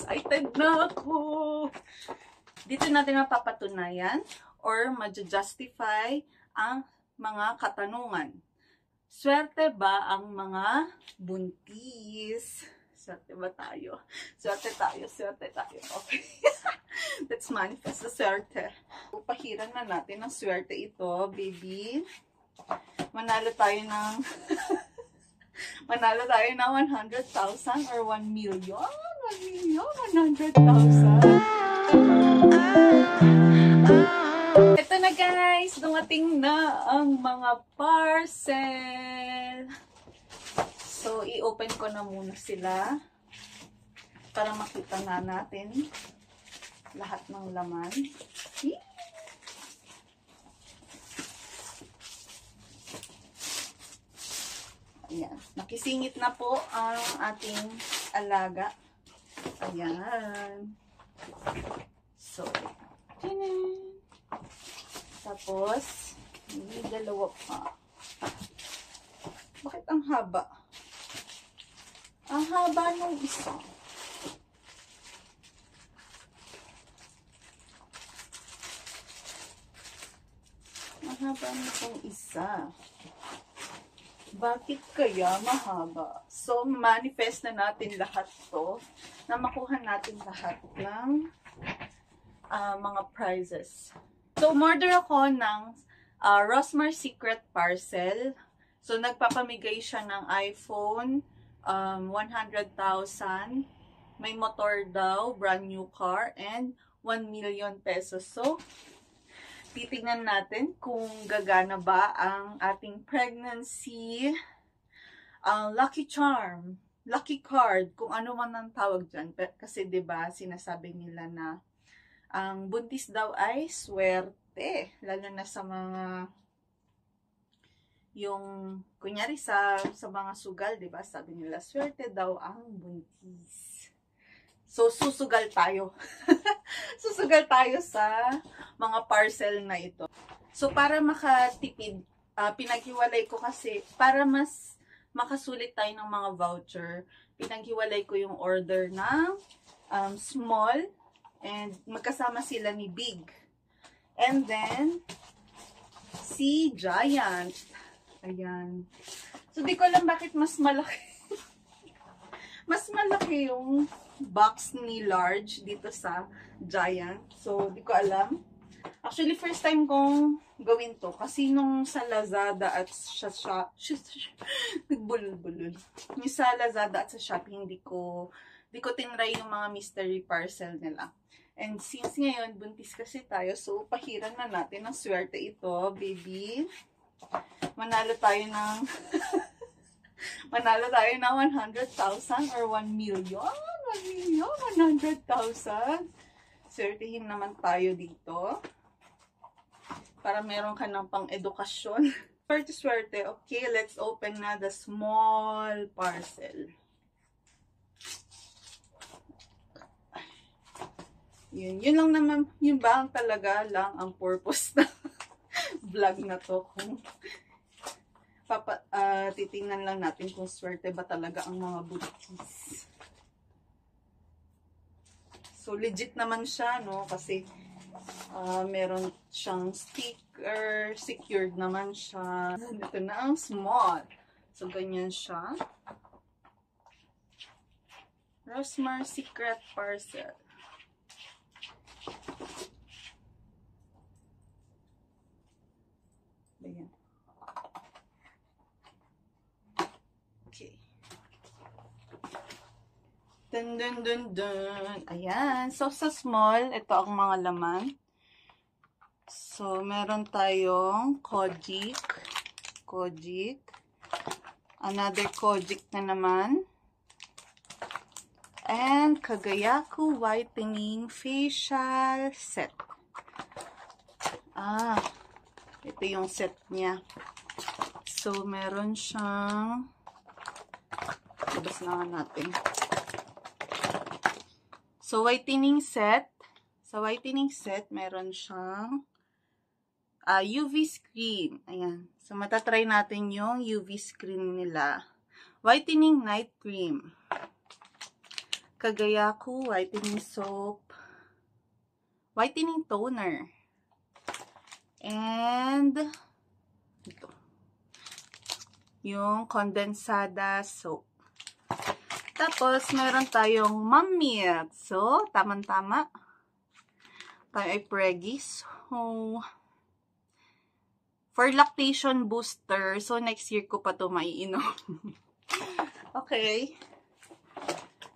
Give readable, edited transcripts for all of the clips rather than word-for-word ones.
Excited na ako! Dito natin mapapatunayan or ma-justify ang mga katanungan. Swerte ba ang mga buntis? Swerte ba tayo? Swerte tayo, swerte tayo. Okay. Let's manifest the swerte. Pahiran na natin ang swerte ito, baby. Manalo tayo ng manalo tayo ng 100,000 or 1 million. 1 million, 100,000. Ito na guys, dumating na ang mga parcel. So, i-open ko na muna sila para makita na natin lahat ng laman. Ayan. Nakisingit na po ang ating alaga. Ayan. So, tinan. Tapos, may dalawa pa. Bakit ang haba? Ang haba ng isa. Ang haba nitong isa. Bakit kaya mahaba? So, manifest na natin lahat to na makuha natin lahat ng mga prizes. So, umorder ako ng Rosmar Secret Parcel. So, nagpapamigay siya ng iPhone 100,000. May motor daw, brand new car, and 1 million pesos. So, titignan natin kung gagana ba ang ating pregnancy lucky charm, lucky card, kung ano man ang tawag dyan. Kasi 'di ba sinasabi nila na ang buntis daw ay swerte, lalo na sa mga yung kunyari sa mga sugal, 'di ba? Sabi nila swerte daw ang buntis. So, susugal tayo. Susugal tayo sa mga parcel na ito. So, para makatipid, pinaghiwalay ko kasi, para mas makasulit tayo ng mga voucher, pinaghiwalay ko yung order ng small, and magkasama sila ni big. And then, si giant. Ayan. So, di ko alam bakit mas malaki. Mas malaki yung box ni large dito sa giant. So, di ko alam. Actually, first time kong gawin to. Kasi nung sa Lazada at nagbulol-bulol. Yung sa Lazada at sa Shopee, hindi ko tinry yung mga mystery parcel nila. And since ngayon, buntis kasi tayo, so pahiran na natin ang swerte ito, baby. Manalo tayo ng manalo tayo ng 100,000 or 1 million. 1 million, 100,000. Swertihin naman tayo dito. Para meron ka ng pang-edukasyon. Swerte. Okay, let's open na the small parcel. Yun lang naman, yun ba ang talaga lang ang purpose na vlog na to. Kung titingnan lang natin kung swerte ba talaga ang mga buntis. So, legit naman siya, no? Kasi, meron siyang sticker, secured naman siya. Ito na ang small. So, ganyan siya. Rosmar Secret Parcel. Ayan. Okay. Dun, dun, dun, dun. Ayan. So, sa small, ito ang mga laman. So, meron tayong Kojic. Another Kojic na naman. And Kagayaku Whitening Facial Set. Ito yung set niya. So, meron siyang labas na natin. So, whitening set. Sa whitening set, meron siyang UV screen. Ayan. So, matatry natin yung UV screen nila. Whitening Night Cream. Kagayaku whitening soap, whitening toner, and ito, yung kondensada soap. Tapos, meron tayong Mom-Milk. So, tamang-tama. Tayo ay preggy. So, for lactation booster, so next year ko pa ito maiinom. Okay.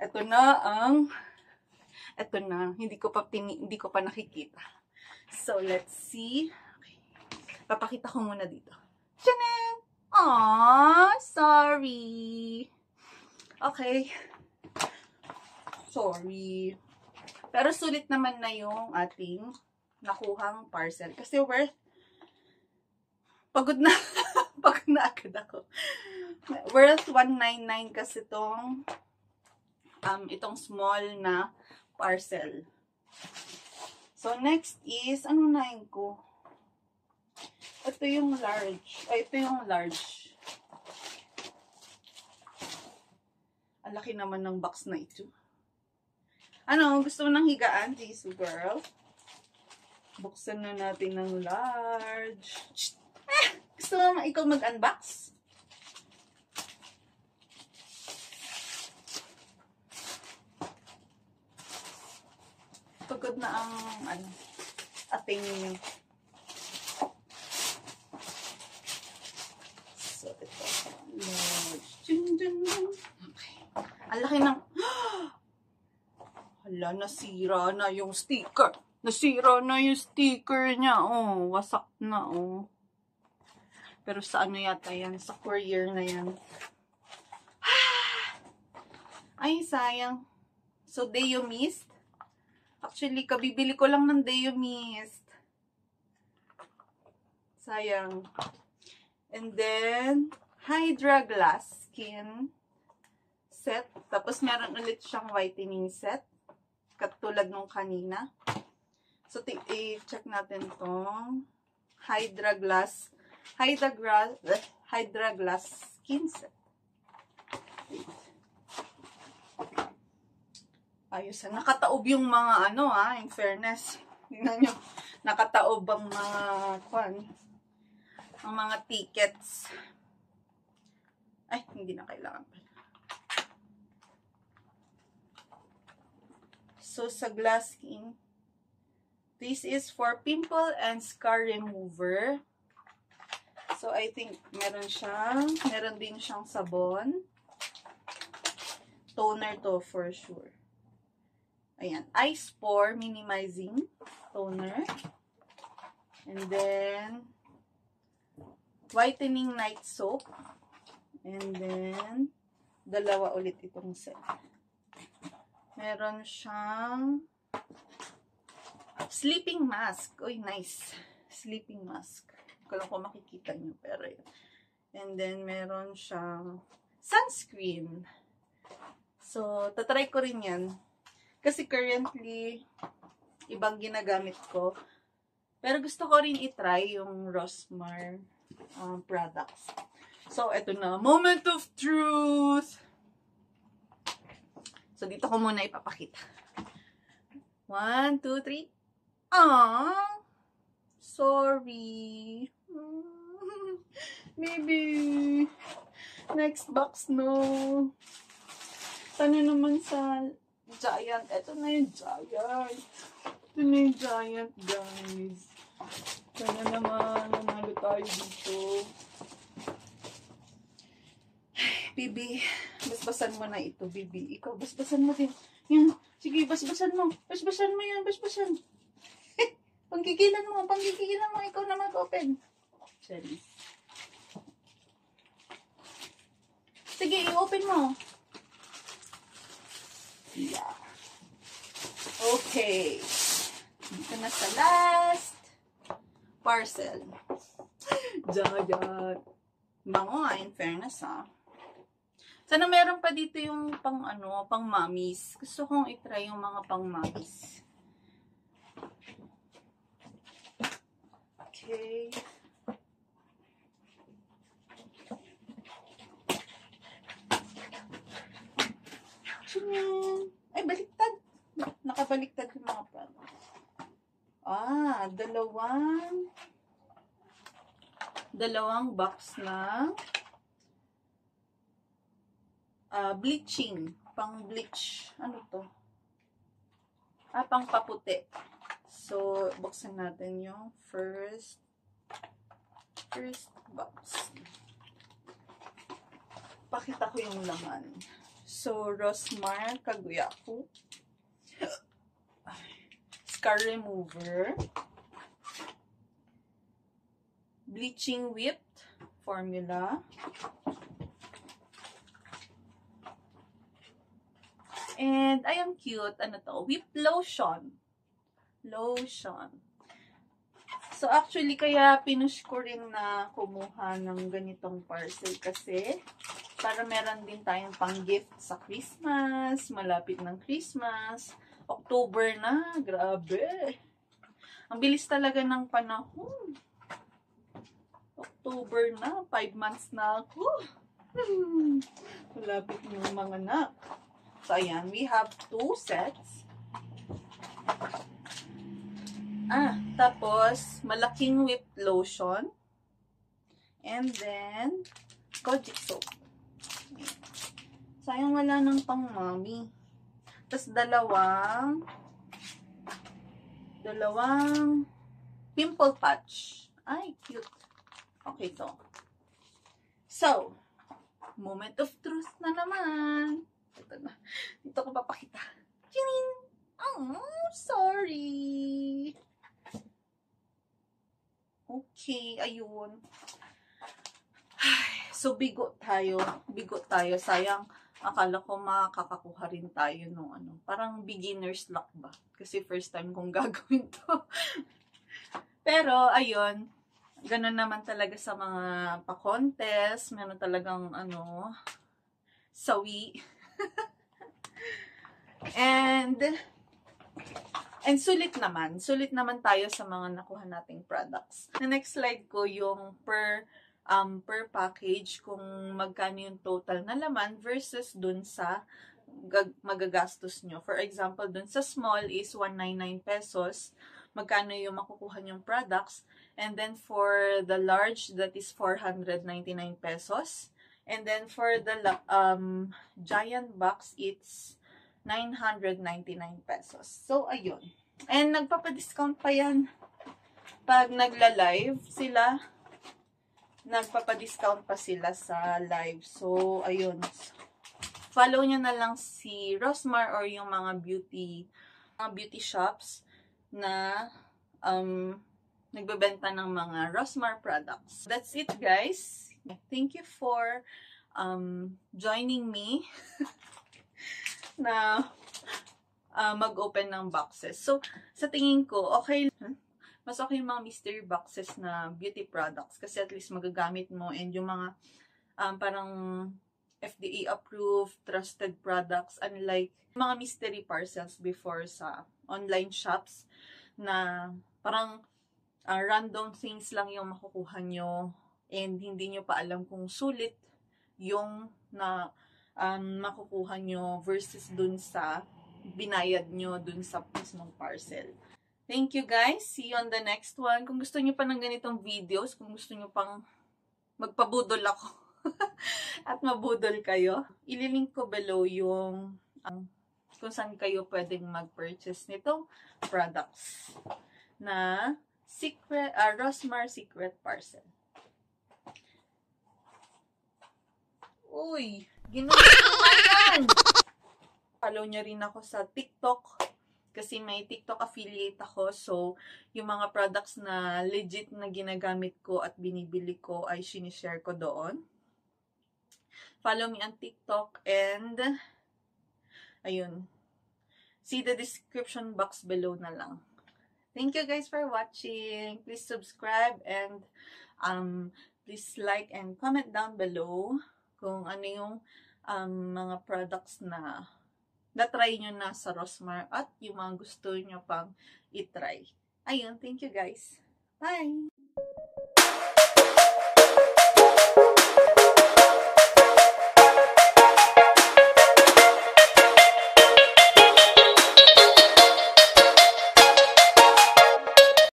Ito na. Hindi ko pa nakikita. So, let's see. Okay. Papakita ko muna dito. Tiyanan! Aww, sorry. Okay. Sorry. Pero sulit naman na yung ating nakuhang parcel. Kasi pagod na. Pagod na agad ako. Worth 199 kasi itong small na parcel. So, next is, ano nahin ko? Ito yung large. Ay, ito yung large. Ang laki naman ng box na ito. Ano, gusto mo ng higaan, Jisoo girl? Buksan na natin ng large. Gusto mo ikaw mag-unbox? Pagod na ang ating so, ito. Large. Okay. Ang laki ng hala, nasira na yung sticker. Nasira na yung sticker niya. Oh, wasak na, oh. Pero sa ano yata yan? Sa courier na yan. Ay, sayang. So, Deo Mist. Actually, kabibili ko lang ng Deo Mist. Sayang. And then, Hydra Glass Skin set. Tapos, meron ulit siyang whitening set. Katulad nung kanina. So, i-check natin tong Hydra Glass Skin Set. Ayos. Nakataob yung mga in fairness. Tingnan nyo. Nakataob ang mga tickets. Ay, hindi na kailangan pala. So, sa glass skin, this is for pimple and scar remover. So, I think meron din siyang sabon. Toner to for sure. Ayan, Ice Pore Minimizing Toner. And then, Whitening Night Soap. And then, dalawa ulit itong set. Meron siyang sleeping mask. Uy, nice. Sleeping mask. Hindi ko lang kung makikita nyo, pero yun. And then, meron siyang sunscreen. So, tatry ko rin yan. Kasi currently, ibang ginagamit ko. Pero gusto ko rin itry yung Rosmar products. So, eto na. Moment of truth! So, dito ko muna ipapakita. 1, 2, 3. Aww! Sorry. Maybe. Next box, no. Sana naman sa Giant. Ito na yung Giant. Ito na yung Giant, guys. Sana naman nanalo tayo dito. Bibi, basbasan mo na ito, Bibi. Ikaw, basbasan mo din. Yan. Sige, basbasan mo. Basbasan mo yan, basbasan. Panggigilan mo. Ikaw na mag-open. Sorry. Sige, i-open mo. Yeah. Okay. Dito na sa last parcel. Giant. Bango in fairness, ha. Sana meron pa dito yung pang mommies. Gusto kong itry yung mga pang mommies. Okay. Ay, baliktad. Nakabaliktad yung mga products. Dalawang box ng bleaching. Pang bleach. Ano to? Pang paputi. So, buksan natin yung first box. Pakita ko yung laman. So, Rosmar Kaguyaku. Scar remover. Bleaching whipped formula. And, ayun cute. Ano to? Whipped lotion. So, actually, kaya pinush ko rin na kumuha ng ganitong parcel kasi para meron din tayong pang-gift sa Christmas. Malapit ng Christmas. October na. Grabe. Ang bilis talaga ng panahon. October na. 5 months na ako. Malapit ng mga anak. So, ayan. We have 2 sets. Tapos, malaking whipped lotion. And then, Kojic soap. Sayang wala ng pang mommy. Tapos, dalawang pimple patch. Ay, cute. Okay, to. So, moment of truth na naman. Ito na. Dito ko papakita. Ching! Oh, sorry. Okay, ayun. So, bigo tayo. Sayang, akala ko makakakuha rin tayo nung ano. Parang beginner's luck ba? Kasi first time kong gagawin to. Pero, ayun. Ganun naman talaga sa mga pa-contest. Meron talagang, sawi. And sulit naman tayo sa mga nakuha nating products. The next slide ko yung per package kung magkano yung total na laman versus dun sa magagastos nyo. For example, dun sa small is 199 pesos. Magkano yung makukuha yung products. And then for the large, that is 499 pesos. And then for the giant box, it's 999 pesos. So, ayun. And nagpapadiscount pa yan. Pag nagla-live sila, nagpapadiscount pa sila sa live. So, ayun. Follow nyo na lang si Rosmar or yung mga beauty shops na nagbebenta ng mga Rosmar products. That's it, guys. Thank you for joining me na mag-open ng boxes. So, sa tingin ko, mas okay yung mga mystery boxes na beauty products kasi at least magagamit mo and yung mga parang FDA approved, trusted products, unlike mga mystery parcels before sa online shops na parang random things lang yung makukuha nyo and hindi nyo pa alam kung sulit yung na makukuha nyo versus dun sa binayad nyo dun sa mismong parcel. Thank you guys. See you on the next one. Kung gusto nyo pa ng ganitong videos, kung gusto nyo pang magpabudol ako at mabudol kayo, ililink ko below yung kung saan kayo pwedeng mag-purchase nitong products na Rosmar Secret Parcel. Uy! Ginawa ko naman! Follow nyo rin ako sa TikTok kasi may TikTok affiliate ako. So, yung mga products na legit na ginagamit ko at binibili ko ay sinishare ko doon. Follow me on TikTok and ayun. See the description box below na lang. Thank you guys for watching. Please subscribe and please like and comment down below kung ano yung mga products na na-try nyo na sa Rosmar at yung mga gusto nyo pang i-try. Ayun, thank you guys. Bye!